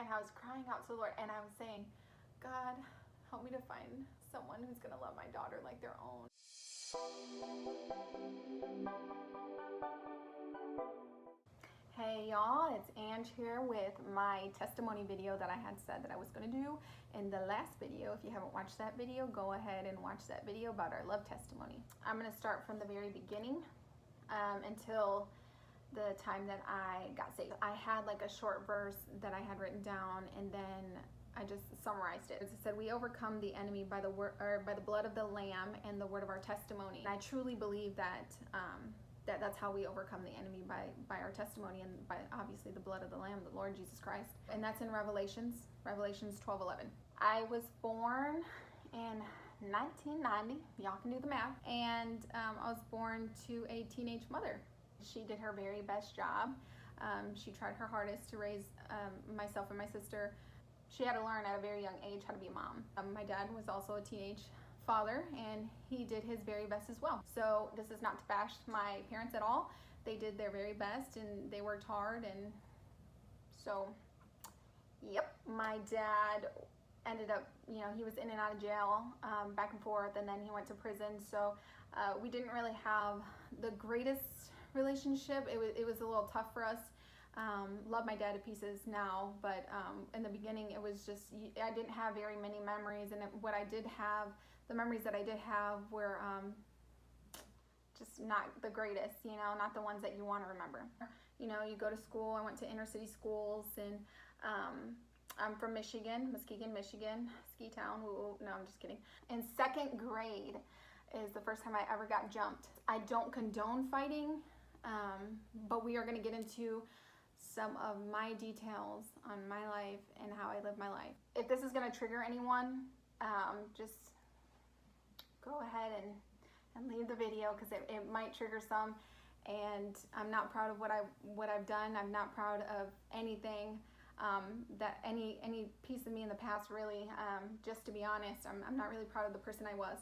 night I was crying out to the Lord and I was saying, God, help me to find someone who's gonna love my daughter like their own. Hey y'all, it's Ange here with my testimony video that I had said that I was going to do in the last video. If you haven't watched that video, go ahead and watch that video about our love testimony. I'm going to start from the very beginning until the time that I got saved. I had like a short verse that I had written down and then I just summarized it. As I said, we overcome the enemy by the word, or by the blood of the Lamb and the word of our testimony. And I truly believe that that's how we overcome the enemy, by our testimony and by obviously the blood of the Lamb, the Lord Jesus Christ. And that's in Revelations 12:11. I was born in 1990. Y'all can do the math. And I was born to a teenage mother. She did her very best job. She tried her hardest to raise myself and my sister. She had to learn at a very young age how to be a mom. My dad was also a teenage father and he did his very best as well. So this is not to bash my parents at all. They did their very best and they worked hard, and so yep, my dad ended up, you know, he was in and out of jail back and forth, and then he went to prison. So we didn't really have the greatest relationship. It was a little tough for us. Love my dad to pieces now, but in the beginning it was just, I didn't have very many memories, and what I did have, the memories that I did have were just not the greatest, you know, not the ones that you want to remember. You know, you go to school, I went to inner city schools, and I'm from Michigan, Muskegon, Michigan, ski town. Ooh, no, I'm just kidding. In second grade is the first time I ever got jumped. I don't condone fighting, but we are going to get into some of my details on my life and how I live my life. If this is going to trigger anyone, just go ahead and leave the video, because it might trigger some, and I'm not proud of what I've done. I'm not proud of anything, that any piece of me in the past, really. Just to be honest, I'm not really proud of the person I was.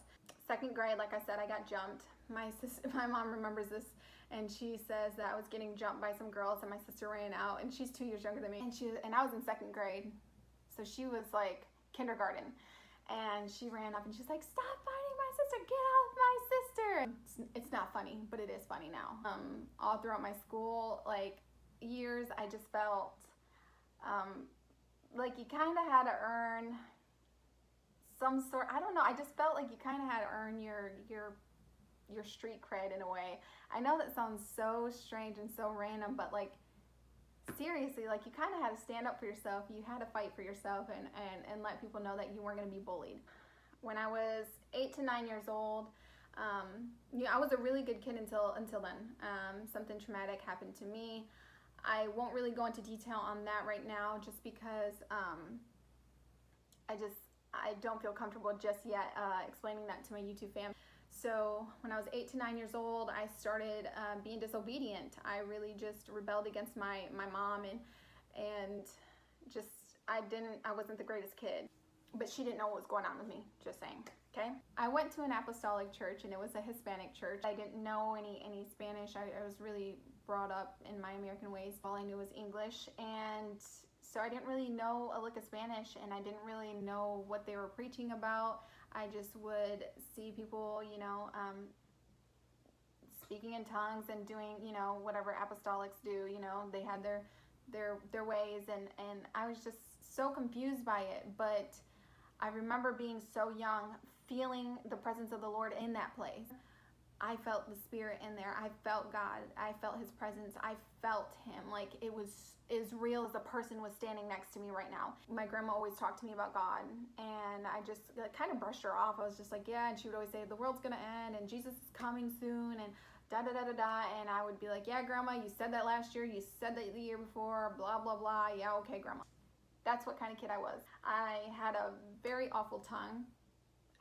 Second grade, like I said, I got jumped. My mom remembers this, and she says that I was getting jumped by some girls and my sister ran out, and she's 2 years younger than me, and I was in second grade, so she was like kindergarten, and she ran up and she's like, "Stop fighting my sister, get off my sister." It's not funny, but it is funny now. All throughout my school years, I just felt like you kind of had to earn some sort, I don't know, I just felt like you kind of had to earn your street cred in a way. I know that sounds so strange and so random, but like seriously, like you kind of had to stand up for yourself. You had to fight for yourself and let people know that you weren't going to be bullied. When I was 8 to 9 years old, you know, I was a really good kid until then. Something traumatic happened to me. I won't really go into detail on that right now, just because I don't feel comfortable just yet explaining that to my YouTube family. So when I was 8 to 9 years old, I started being disobedient. I really just rebelled against my mom, and just I wasn't the greatest kid, but she didn't know what was going on with me, just saying. Okay, I went to an apostolic church, and it was a Hispanic church. I didn't know any Spanish. I was really brought up in my American ways. All I knew was English, and so I didn't really know a lick of Spanish, and I didn't really know what they were preaching about. I just would see people, you know, speaking in tongues and doing, you know, whatever apostolics do. You know, they had their ways, and I was just so confused by it. But I remember being so young, feeling the presence of the Lord in that place. I felt the Spirit in there. I felt God. I felt His presence. I felt Him. Like it was as real as the person was standing next to me right now. My grandma always talked to me about God, and I just kind of brushed her off. I was just like, yeah, and she would always say, the world's gonna end, and Jesus is coming soon, and da-da-da-da-da, and I would be like, yeah, Grandma, you said that last year, you said that the year before, blah, blah, blah, yeah, okay, Grandma. That's what kind of kid I was. I had a very awful tongue.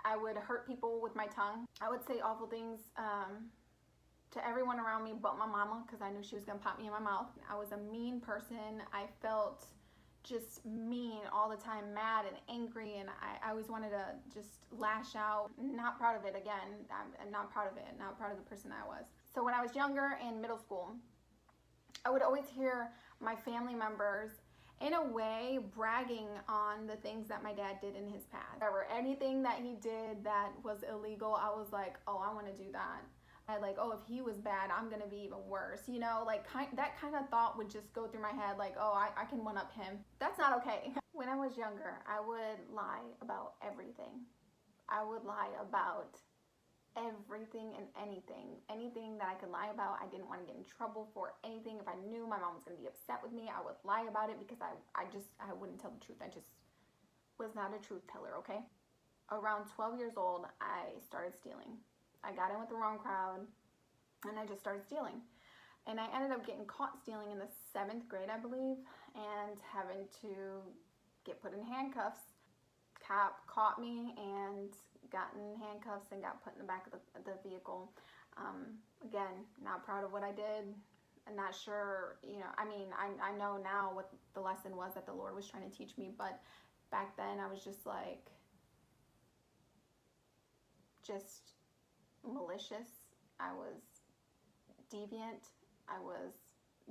I would hurt people with my tongue. I would say awful things to everyone around me but my mama, because I knew she was gonna pop me in my mouth. I was a mean person. I felt just mean all the time, mad and angry, and I always wanted to just lash out. Not proud of it. Again, I'm not proud of it, not proud of the person I was. So when I was younger in middle school, I would always hear my family members in a way, bragging on the things that my dad did in his past. Whatever, anything that he did that was illegal, I was like, oh, I want to do that. I like, oh, if he was bad, I'm gonna be even worse, you know, like that kind of thought would just go through my head, like, oh, I can one up him. That's not okay. When I was younger, I would lie about everything. I would lie about everything and anything that I could lie about. I didn't want to get in trouble for anything. If I knew my mom was going to be upset with me, I would lie about it because I wouldn't tell the truth. I just was not a truth teller, okay? Around 12 years old, I started stealing. I got in with the wrong crowd and I just started stealing. And I ended up getting caught stealing in the 7th grade, I believe, and having to get put in handcuffs. Cop caught me and got in handcuffs and got put in the back of the vehicle. Again, not proud of what I did. I'm not sure, you know, I mean, I know now what the lesson was that the Lord was trying to teach me, but back then I was just like, just malicious. I was deviant. I was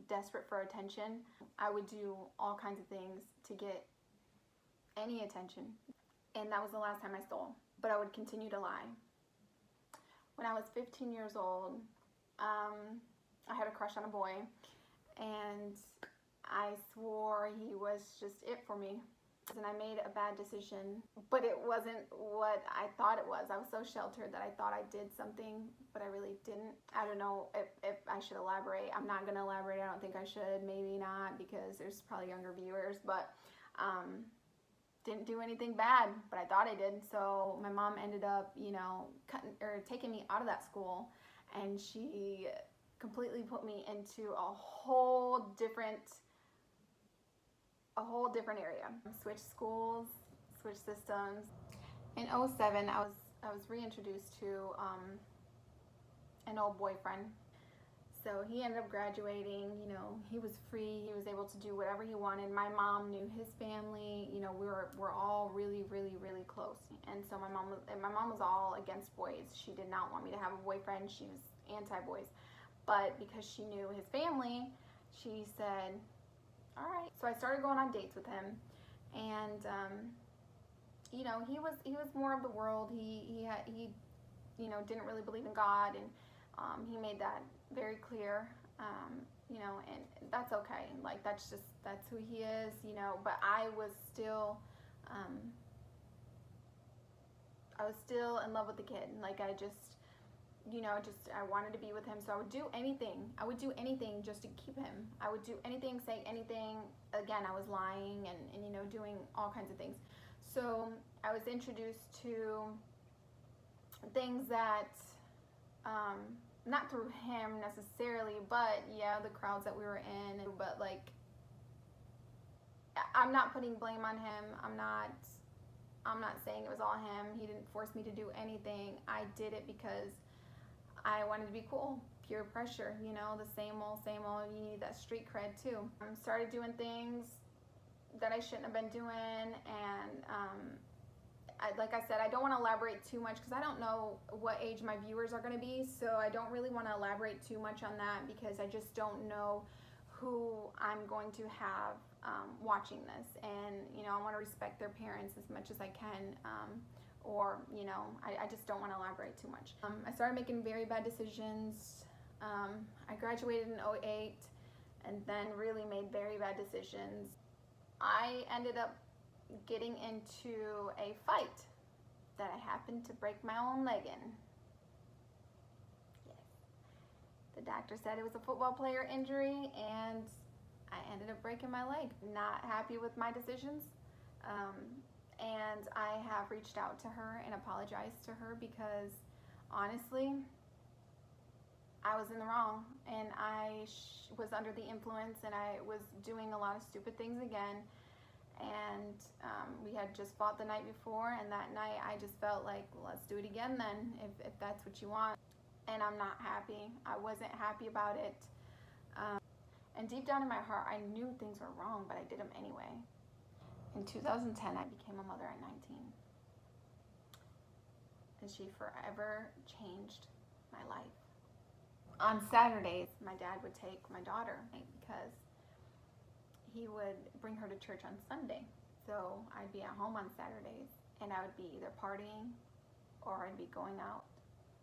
desperate for attention. I would do all kinds of things to get any attention. And that was the last time I stole. But I would continue to lie. When I was 15 years old, I had a crush on a boy. And I swore he was just it for me. And I made a bad decision, but it wasn't what I thought it was. I was so sheltered that I thought I did something, but I really didn't. I don't know if I should elaborate. I'm not going to elaborate. I don't think I should. Maybe not, because there's probably younger viewers, but didn't do anything bad, but I thought I did. So my mom ended up, you know, taking me out of that school, and she completely put me into a whole different area. Switched schools, switched systems. In 2007, I was reintroduced to an old boyfriend. So he ended up graduating, you know, he was free, he was able to do whatever he wanted. My mom knew his family, you know, we're all really, really, really close. And so my mom was all against boys. She did not want me to have a boyfriend. She was anti-boys. But because she knew his family, she said, all right. So I started going on dates with him, and you know, he was more of the world. He you know, didn't really believe in God, and he made that very clear. You know, and that's okay. Like that's who he is. You know, but I was still in love with the kid. Like I just, you know, I wanted to be with him, so I would do anything. I would do anything just to keep him. I would do anything, say anything. Again, I was lying and you know, doing all kinds of things. So I was introduced to things that, not through him necessarily, but yeah, the crowds that we were in. But like, I'm not putting blame on him. I'm not saying it was all him. He didn't force me to do anything. I did it because I wanted to be cool. Peer pressure, you know, the same old, you need that street cred too. Started doing things that I shouldn't have been doing, and like I said, I don't want to elaborate too much because I don't know what age my viewers are going to be, so I don't really want to elaborate too much on that because I just don't know who I'm going to have watching this, and you know, I want to respect their parents as much as I can. Or, you know, I just don't want to elaborate too much. I started making very bad decisions. I graduated in 2008 and then really made very bad decisions. I ended up getting into a fight that I happened to break my own leg in. Yes. The doctor said it was a football player injury, and I ended up breaking my leg. Not happy with my decisions. And I have reached out to her and apologized to her because honestly, I was in the wrong, and I was under the influence, and I was doing a lot of stupid things again. And we had just fought the night before, and that night I just felt like, well, let's do it again then, if that's what you want. And I'm not happy. I wasn't happy about it. And deep down in my heart, I knew things were wrong, but I did them anyway. In 2010, I became a mother at 19. And she forever changed my life. On Saturdays, my dad would take my daughter because he would bring her to church on Sunday. So I'd be at home on Saturdays, and I would be either partying or I'd be going out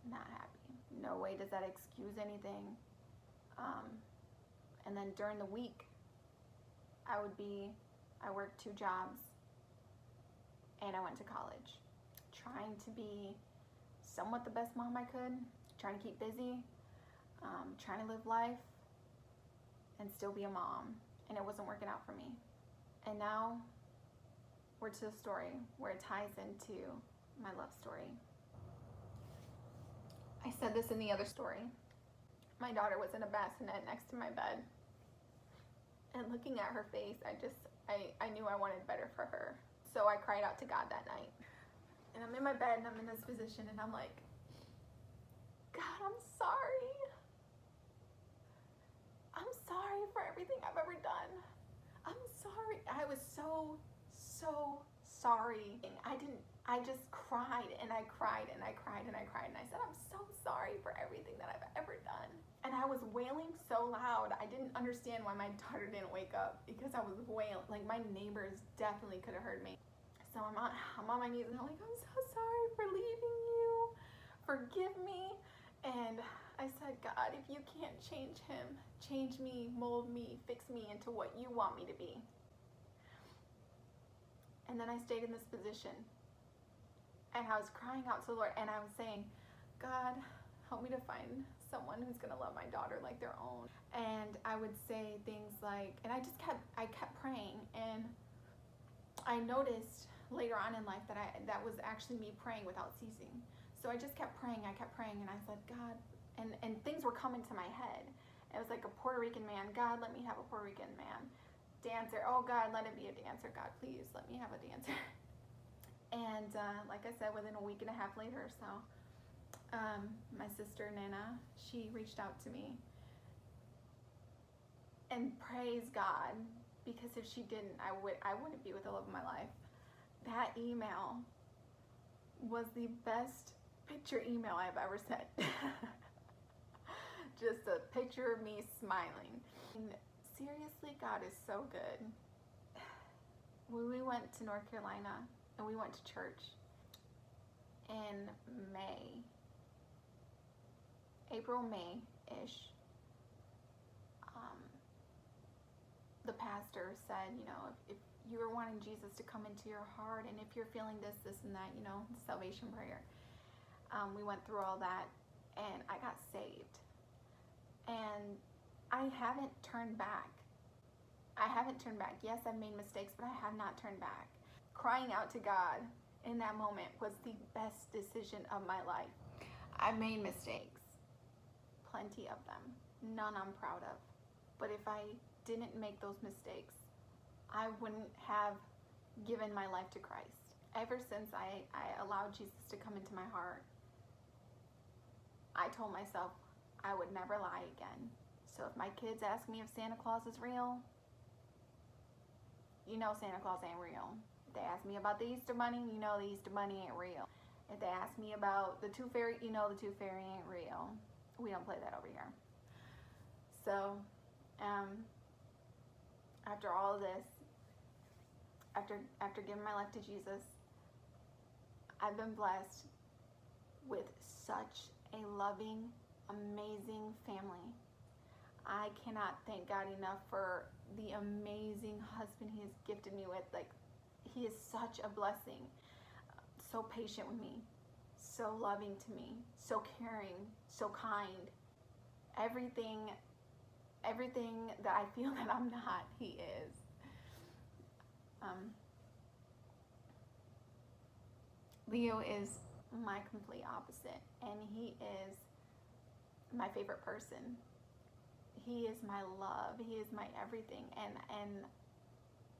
not happy. No way does that excuse anything. And then during the week, I worked 2 jobs, and I went to college, trying to be somewhat the best mom I could, trying to keep busy, trying to live life, and still be a mom. And it wasn't working out for me. And now we're to the story where it ties into my love story. I said this in the other story. My daughter was in a bassinet next to my bed. And looking at her face, I knew I wanted better for her. So I cried out to God that night. And I'm in my bed and I'm in this position and I'm like, God, I'm sorry. I'm sorry for everything I've ever done. I'm sorry. I was so sorry. And I just cried and I cried and I cried and I cried. And I said, I'm so sorry for everything that I've ever done. And I was wailing so loud. I didn't understand why my daughter didn't wake up, because I was wailing. Like, my neighbors definitely could have heard me. So I'm on my knees and I'm like, I'm so sorry for leaving you. Forgive me. And I said, God, if you can't change him, change me, mold me, fix me into what you want me to be. And then I stayed in this position. And I was crying out to the Lord, and I was saying, God, help me to find someone who's gonna love my daughter like their own. And I would say things like, and I kept praying, and I noticed later on in life that was actually me praying without ceasing. So I just kept praying, and I said, God, and things were coming to my head. It was like a Puerto Rican man. God, let me have a Puerto Rican man. Dancer. Oh God, let it be a dancer. God, please let me have a dancer. And like I said, within a week and a half later or so, my sister Nana, she reached out to me. And praise God, because if she didn't, I wouldn't be with the love of my life. That email was the best picture email I've ever sent. Just a picture of me smiling. And seriously, God is so good. When we went to North Carolina and we went to church in April, May-ish, the pastor said, you know, if you are wanting Jesus to come into your heart, and if you're feeling this, and that, you know, salvation prayer. We went through all that, and I got saved. And I haven't turned back. Yes, I've made mistakes, but I have not turned back. Crying out to God in that moment was the best decision of my life. I made mistakes, plenty of them, none I'm proud of. But if I didn't make those mistakes, I wouldn't have given my life to Christ. Ever since I allowed Jesus to come into my heart, I told myself I would never lie again. So if my kids ask me if Santa Claus is real, you know Santa Claus ain't real. If they ask me about the Easter Bunny, you know the Easter Bunny ain't real. If they ask me about the Tooth Fairy, you know the Tooth Fairy ain't real. We don't play that over here. So, after all of this, after giving my life to Jesus, I've been blessed with such a loving, amazing family. I cannot thank God enough for the amazing husband he has gifted me with. Like, he is such a blessing. So patient with me, so loving to me, so caring, so kind. Everything that I feel that I'm not, he is. Leo is my complete opposite, and he is my favorite person. He is my love. He is my everything, and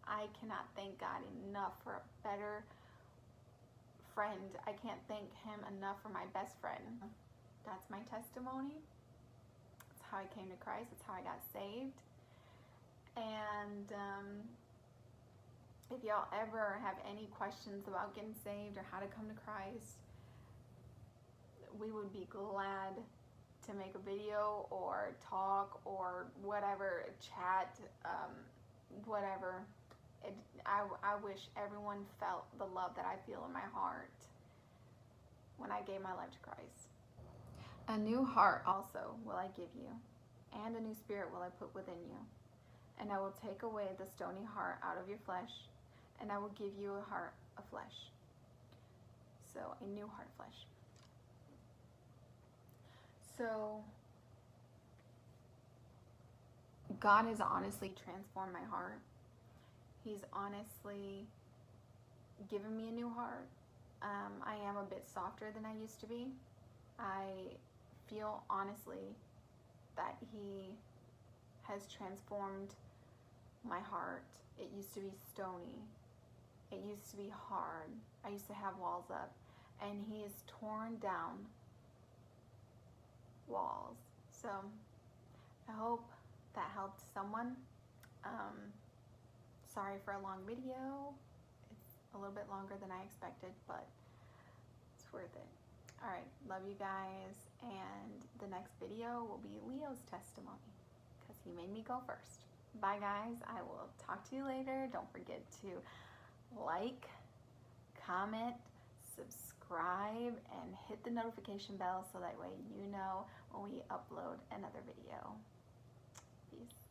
I cannot thank God enough for a better friend. I can't thank him enough for my best friend. That's my testimony. That's how I came to Christ. That's how I got saved. And if y'all ever have any questions about getting saved or how to come to Christ, we would be glad to make a video or talk or whatever, chat. whatever. I wish everyone felt the love that I feel in my heart when I gave my life to Christ. A new heart also will I give you, and a new spirit will I put within you. And I will take away the stony heart out of your flesh, and I will give you a heart of flesh. So, a new heart of flesh. So, God has honestly transformed my heart. He's honestly given me a new heart. I am a bit softer than I used to be. I feel honestly that He has transformed my heart. It used to be stony. It used to be hard. I used to have walls up. And He has torn down walls. So I hope that helped someone. Sorry for a long video. It's a little bit longer than I expected, but it's worth it. Alright, love you guys, and the next video will be Leo's testimony, because he made me go first. Bye guys, I will talk to you later. Don't forget to like, comment, subscribe, and hit the notification bell so that way you know when we upload another video. Peace.